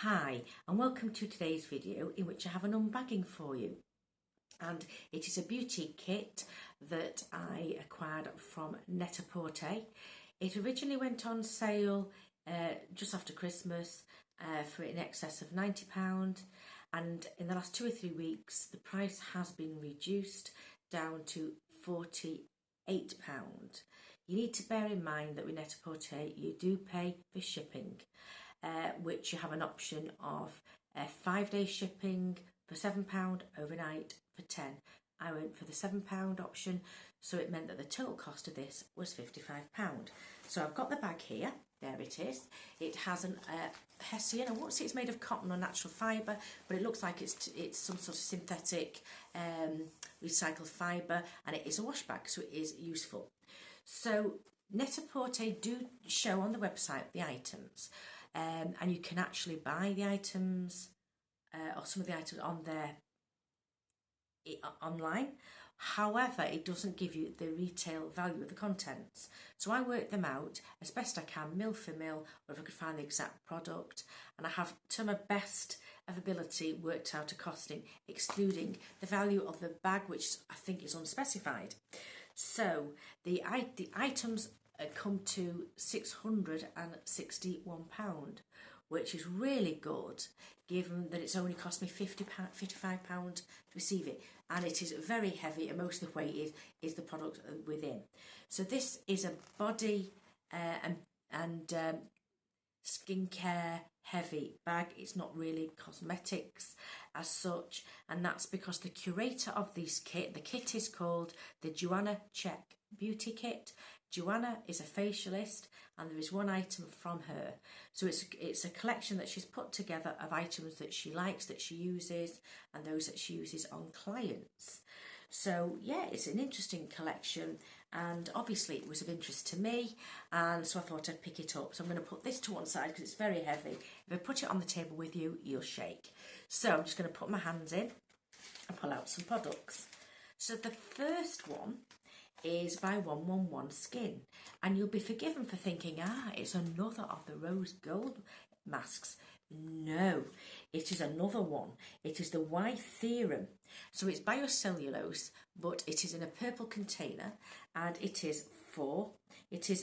Hi and welcome to today's video in which I have an unbagging for you, and it is a beauty kit that I acquired from Net-a-Porter. It originally went on sale just after Christmas for in excess of £90, and in the last 2 or 3 weeks the price has been reduced down to £48. You need to bear in mind that with Net-a-Porter you do pay for shipping, which you have an option of 5-day shipping for £7, overnight for £10. I went for the £7 option, so it meant that the total cost of this was £55. So I've got the bag here, there it is. It has an Hessian, I won't say it's made of cotton or natural fibre, but it looks like it's some sort of synthetic recycled fibre, and it is a wash bag, so it is useful. So Net-a-Porter do show on the website the items. And you can actually buy the items or some of the items on there online. However, it doesn't give you the retail value of the contents. So I worked them out as best I can, mil for mil, or if I could find the exact product. And I have, to my best of ability, worked out a costing, excluding the value of the bag, which I think is unspecified. So the items come to £661, which is really good given that it's only cost me £55 to receive it, and it is very heavy, and most of the weight is the product within. So this is a body and skincare heavy bag. It's not really cosmetics as such, and that's because the curator of this kit, the kit is called the Joanna Check Beauty Kit. Joanna is a facialist, and there is one item from her. So it's a collection that she's put together of items that she likes, that she uses, and those that she uses on clients. So yeah, it's an interesting collection, and obviously it was of interest to me, and so I thought I'd pick it up. So I'm going to put this to one side because it's very heavy. If I put it on the table with you, you'll shake. So I'm just going to put my hands in and pull out some products. So the first one is by 111 Skin, and you'll be forgiven for thinking, it's another of the rose gold masks. No, it is another one. It is the Y Theorem. So it's biocellulose, but it is in a purple container, and it is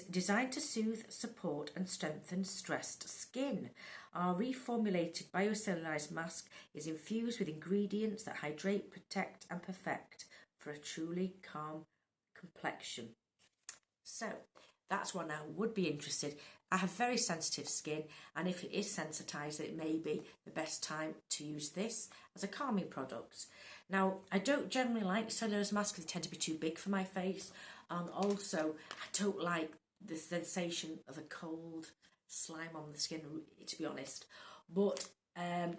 designed to soothe, support and strengthen stressed skin. Our reformulated biocellulose mask is infused with ingredients that hydrate, protect and perfect for a truly calm complexion. So that's one I would be interested. I have very sensitive skin, and if it is sensitised, it may be the best time to use this as a calming product. Now, I don't generally like cellulose masks because they tend to be too big for my face, and also I don't like the sensation of a cold slime on the skin, to be honest. But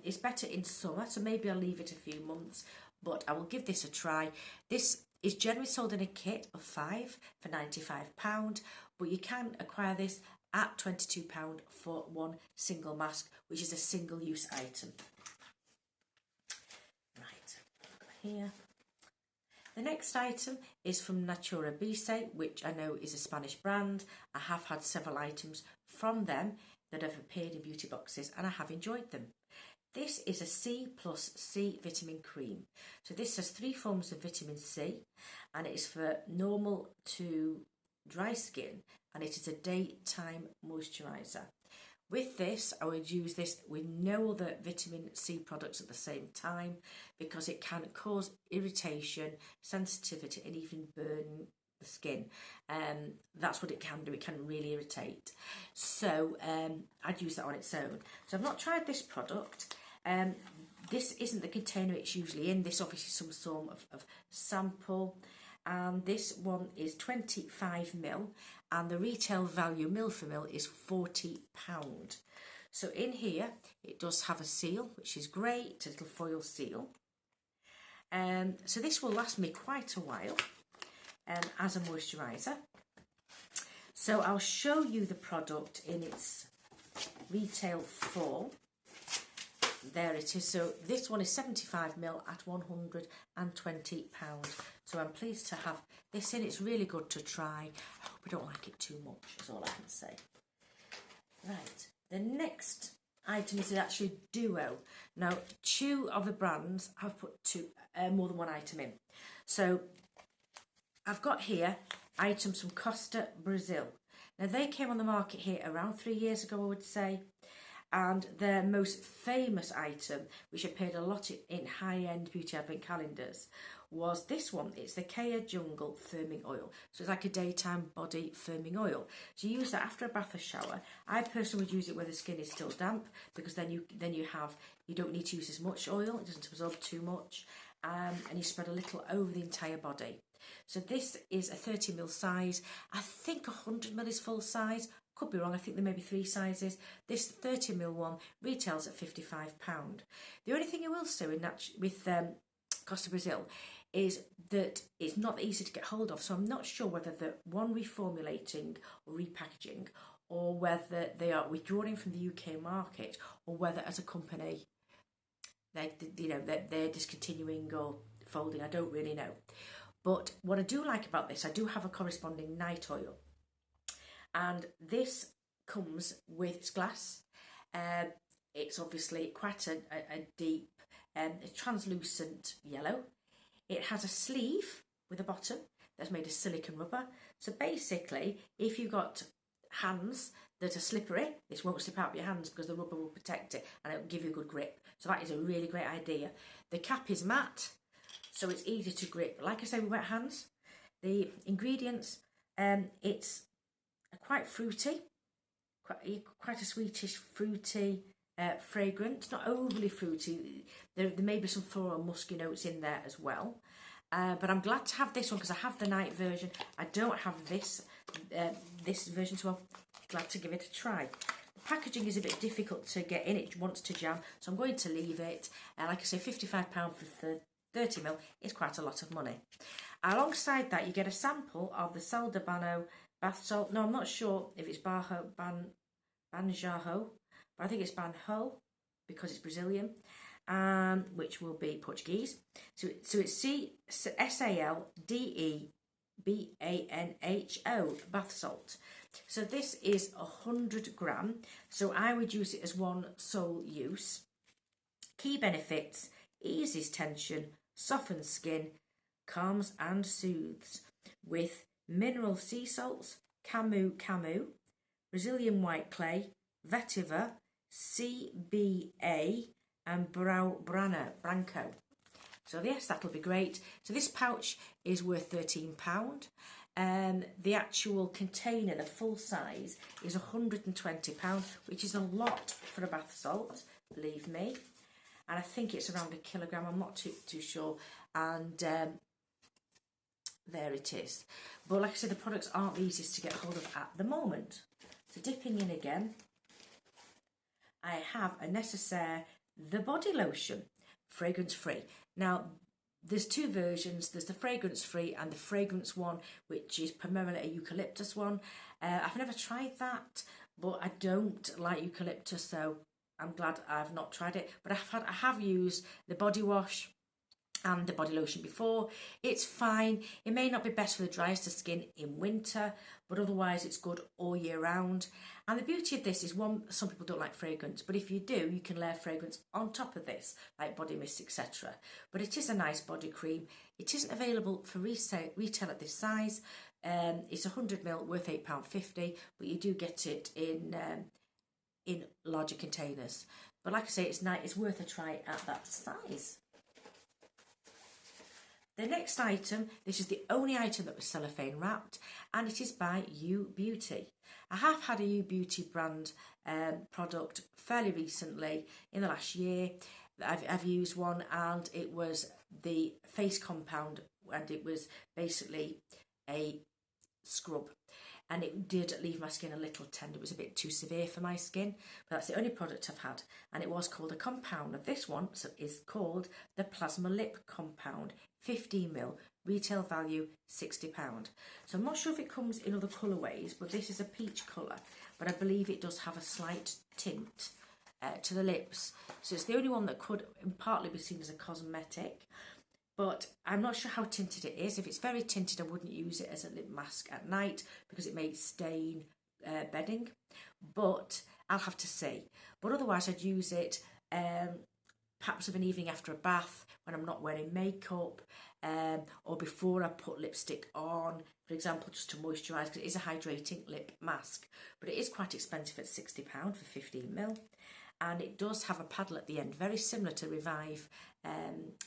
it's better in summer, so maybe I'll leave it a few months, but I will give this a try. This is generally sold in a kit of 5 for £95, but you can acquire this at £22 for one single mask, which is a single-use item. Right, here. The next item is from Natura Bise, which I know is a Spanish brand. I have had several items from them that have appeared in beauty boxes, and I have enjoyed them. This is a C+C vitamin cream. So this has 3 forms of vitamin C, and it is for normal to dry skin, and it is a daytime moisturiser. With this, I would use this with no other vitamin C products at the same time, because it can cause irritation, sensitivity and even burn the skin. That's what it can do. It can really irritate. So I'd use that on its own. So I've not tried this product. This isn't the container it's usually in. This obviously some sort of sample, and this one is 25ml, and the retail value mil for mil is £40. So in here it does have a seal, which is great, a little foil seal. So this will last me quite a while as a moisturiser. So I'll show you the product in its retail form. There it is. So this one is 75ml at £120. So I'm pleased to have this in. It's really good to try. I hope I don't like it too much, is all I can say. Right, the next item is actually duo. Now, two of the brands have put more than one item in. So I've got here items from Costa Brazil. Now, they came on the market here around 3 years ago, I would say. And their most famous item, which appeared a lot in high-end beauty advent calendars, was this one. It's the Kea Jungle Firming Oil. So it's like a daytime body firming oil. So you use that after a bath or shower. I personally would use it where the skin is still damp, because then you don't need to use as much oil. It doesn't absorb too much, and you spread a little over the entire body. So this is a 30ml size. I think 100ml is full size. Could be wrong, I think there may be 3 sizes. This 30ml one retails at £55. The only thing I will say with Costa Brazil is that it's not easy to get hold of, so I'm not sure whether they're reformulating or repackaging, or whether they are withdrawing from the UK market, or whether as a company they're discontinuing or folding. I don't really know. But what I do like about this, I do have a corresponding night oil. And this comes with its glass. It's obviously quite a deep, a translucent yellow. It has a sleeve with a bottom that's made of silicone rubber. So basically, if you've got hands that are slippery, this won't slip out of your hands because the rubber will protect it and it'll give you a good grip. So that is a really great idea. The cap is matte, so it's easy to grip. Like I say, with wet hands. The ingredients, it's quite fruity, quite a sweetish, fruity fragrance. Not overly fruity. There may be some floral musky notes in there as well. But I'm glad to have this one because I have the night version. I don't have this version, so I'm glad to give it a try. The packaging is a bit difficult to get in. It wants to jam, so I'm going to leave it. Like I say, £55 for 30ml is quite a lot of money. Alongside that, you get a sample of the Sal de Banho bath salt. No, I'm not sure if it's Banjarro, but I think it's Banho because it's Brazilian, which will be Portuguese. So it's SALDEBANHO bath salt. So this is 100 gram. So I would use it as one sole use. Key benefits: eases tension, softens skin, calms and soothes with mineral sea salts, camu, Brazilian white clay, vetiver, CBA and branco. So yes, that'll be great. So this pouch is worth £13. The actual container, the full size, is £120, which is a lot for a bath salt, believe me. And I think it's around 1 kilogram. I'm not too sure. And there it is. But like I said, the products aren't the easiest to get hold of at the moment. So dipping in again, I have a Necessaire the body lotion, fragrance free. Now there's 2 versions. There's the fragrance free and the fragrance one, which is primarily a eucalyptus one. I've never tried that, but I don't like eucalyptus, so I'm glad I've not tried it. But I have used the body wash and the body lotion before. It's fine. It may not be best for the driest of skin in winter, but otherwise it's good all year round. And the beauty of this is, one, some people don't like fragrance, but if you do, you can layer fragrance on top of this, like body mist, etc. But it is a nice body cream. It isn't available for retail at this size. It's 100ml, worth £8.50, but you do get it in larger containers. But like I say, it's nice. It's worth a try at that size. The next item, this is the only item that was cellophane wrapped, and it is by U Beauty. I have had a U Beauty brand product fairly recently, in the last year. I've used one, and it was the face compound, and it was basically a scrub. And it did leave my skin a little tender. It was a bit too severe for my skin, but that's the only product I've had. And it was called a compound. Of this one is called the Plasma Lip Compound, 15ml, retail value £60. So I'm not sure if it comes in other colourways, but this is a peach colour. But I believe it does have a slight tint to the lips. So it's the only one that could partly be seen as a cosmetic. But I'm not sure how tinted it is. If it's very tinted, I wouldn't use it as a lip mask at night because it may stain bedding. But I'll have to see. But otherwise I'd use it perhaps of an evening after a bath when I'm not wearing makeup, or before I put lipstick on, for example, just to moisturise, because it is a hydrating lip mask. But it is quite expensive at £60 for 15ml. And it does have a paddle at the end, very similar to Revive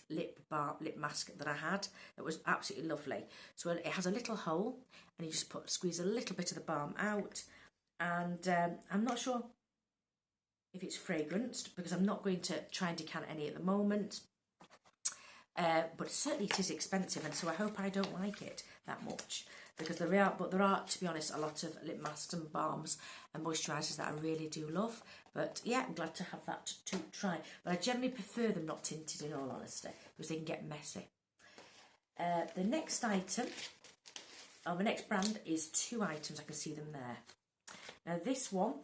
lip mask that I had. It was absolutely lovely. So it has a little hole, and you just squeeze a little bit of the balm out. And I'm not sure if it's fragranced, because I'm not going to try and decant any at the moment. But certainly it is expensive, and so I hope I don't like it that much, because there are, to be honest, a lot of lip masks and balms and moisturisers that I really do love. But yeah, I'm glad to have that to try. But I generally prefer them not tinted, in all honesty, because they can get messy. The next item, the next brand is 2 items. I can see them there. Now this one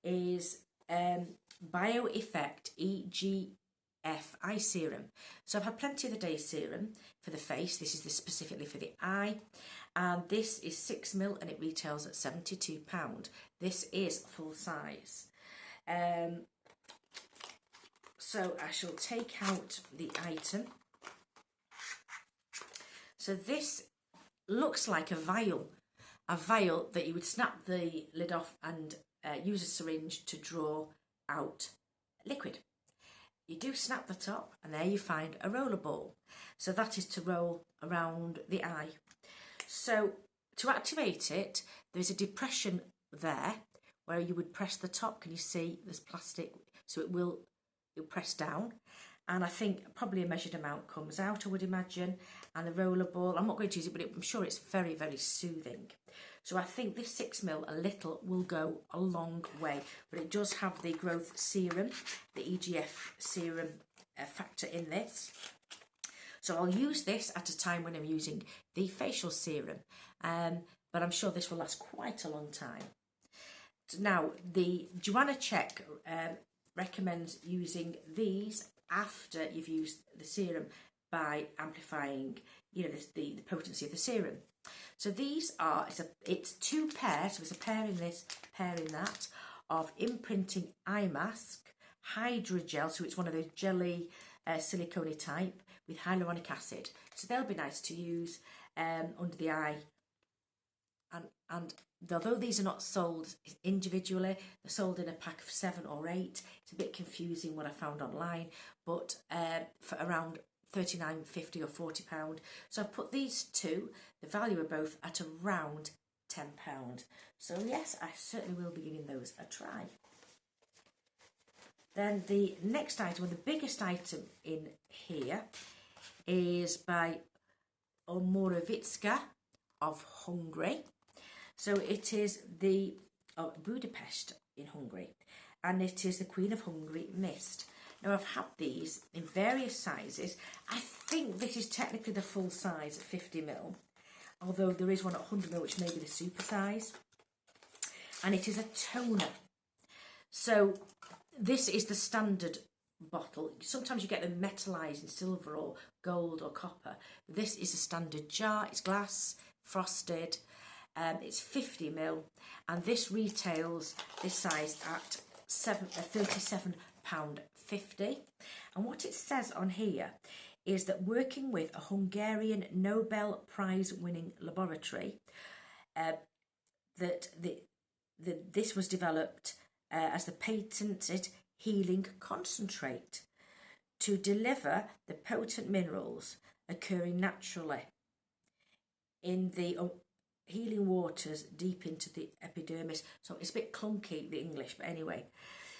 is BioEffect EGF Eye Serum. So I've had Plenty of the Day serum for the face. This is specifically for the eye. And this is 6ml and it retails at £72. This is full size. So I shall take out the item. So this looks like a vial that you would snap the lid off and use a syringe to draw out liquid. You do snap the top, and there you find a roller ball. So that is to roll around the eye. So to activate it, there's a depression there where you would press the top. Can you see there's plastic? So it'll press down. And I think probably a measured amount comes out, I would imagine. And the roller ball, I'm not going to use it, but I'm sure it's very, very soothing. So I think this 6ml, a little, will go a long way. But it does have the growth serum, the EGF serum factor in this. So I'll use this at a time when I'm using the facial serum. But I'm sure this will last quite a long time. Now, the Joanna Check recommends using these after you've used the serum by amplifying, the potency of the serum. So these are, it's 2 pairs, so it's a pair in this, pair in that, of imprinting eye mask, hydrogel, so it's one of those jelly silicone type with hyaluronic acid. So they'll be nice to use under the eye. And although these are not sold individually, they're sold in a pack of 7 or 8. It's a bit confusing what I found online, but for around £39.50 or £40. So I've put these 2, the value of both, at around £10. So yes, I certainly will be giving those a try. Then the next item, or the biggest item in here, is by Omorovitska of Hungary. So it is the Budapest in Hungary, and it is the Queen of Hungary Mist. Now I've had these in various sizes. I think this is technically the full size at 50ml, although there is one at 100ml which may be the super size. And it is a toner. So this is the standard bottle. Sometimes you get them metallised in silver or gold or copper. This is a standard jar. It's glass, frosted. It's 50ml, and this retails this size at £37.50. And what it says on here is that working with a Hungarian Nobel Prize winning laboratory, this was developed as the patented healing concentrate to deliver the potent minerals occurring naturally in the healing waters deep into the epidermis. So it's a bit clunky, the English, but anyway.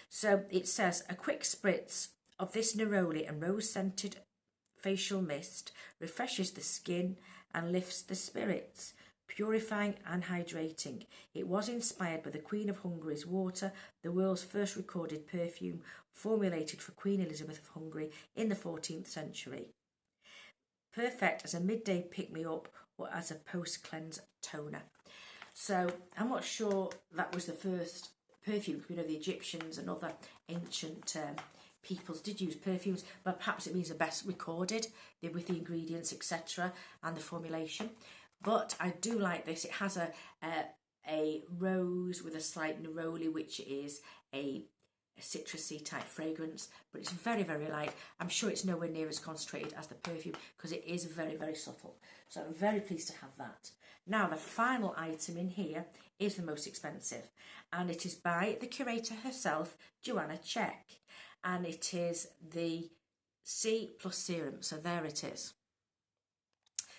So it says a quick spritz of this neroli and rose scented facial mist refreshes the skin and lifts the spirits, purifying and hydrating. It was inspired by the Queen of Hungary's water, the world's first recorded perfume formulated for Queen Elizabeth of Hungary in the 14th century. Perfect as a midday pick-me-up or as a post-cleanse toner. So I'm not sure that was the first perfume. The Egyptians and other ancient peoples did use perfumes, but perhaps it means the best recorded with the ingredients, etc., and the formulation. But I do like this. It has a a rose with a slight neroli, which is a citrusy type fragrance, but it's very, very light. I'm sure it's nowhere near as concentrated as the perfume because it is very, very subtle. So I'm very pleased to have that. Now the final item in here is the most expensive, and it is by the curator herself, Joanna Czech, and it is the C+ serum. So there it is.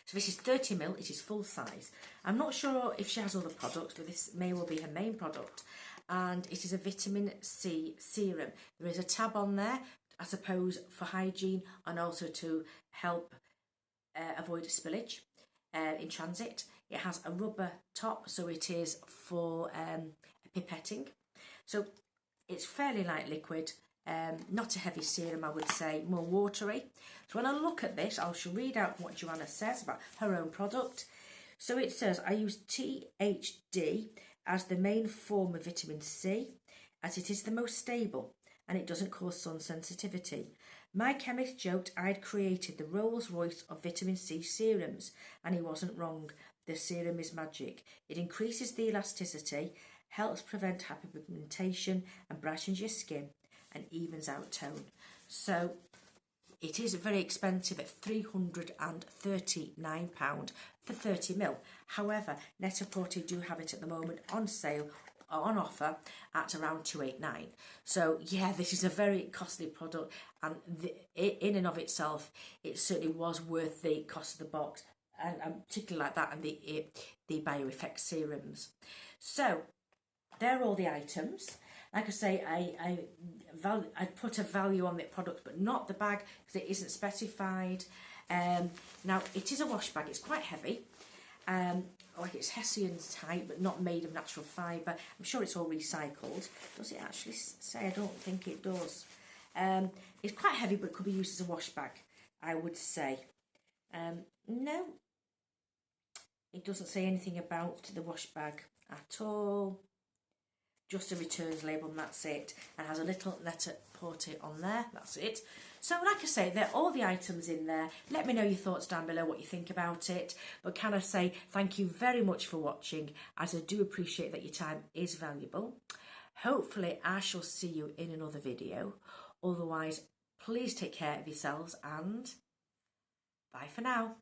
So this is 30ml, it is full size. I'm not sure if she has other products, but this may well be her main product. And it is a vitamin C serum. There is a tab on there, I suppose, for hygiene and also to help avoid spillage in transit. It has a rubber top, so it is for pipetting. So it's fairly light liquid, not a heavy serum, I would say, more watery. So when I look at this, I shall read out what Joanna says about her own product. So it says, I use THD as the main form of vitamin C, as it is the most stable and it doesn't cause sun sensitivity. My chemist joked I'd created the Rolls Royce of vitamin C serums, and he wasn't wrong. The serum is magic. It increases the elasticity, helps prevent hyperpigmentation and brightens your skin and evens out tone. So it is very expensive at £339 for 30ml. However, Net-a-Porter do have it at the moment on sale, on offer at around £289. So yeah, this is a very costly product, and in and of itself, it certainly was worth the cost of the box, and particularly like that, and the BioEffect serums. So they're all the items. Like I say, I'd put a value on the product, but not the bag, because it isn't specified. Now, it is a wash bag. It's quite heavy. Like it's Hessian type, but not made of natural fibre. I'm sure it's all recycled. Does it actually say? I don't think it does. It's quite heavy, but could be used as a wash bag, I would say. No, it doesn't say anything about the wash bag at all. Just a returns label, and that's it. And has a little Net-a-Porter on there, that's it. So like I say, they're all the items in there. Let me know your thoughts down below, what you think about it. But can I say thank you very much for watching, as I do appreciate that your time is valuable. Hopefully I shall see you in another video. Otherwise, please take care of yourselves, and bye for now.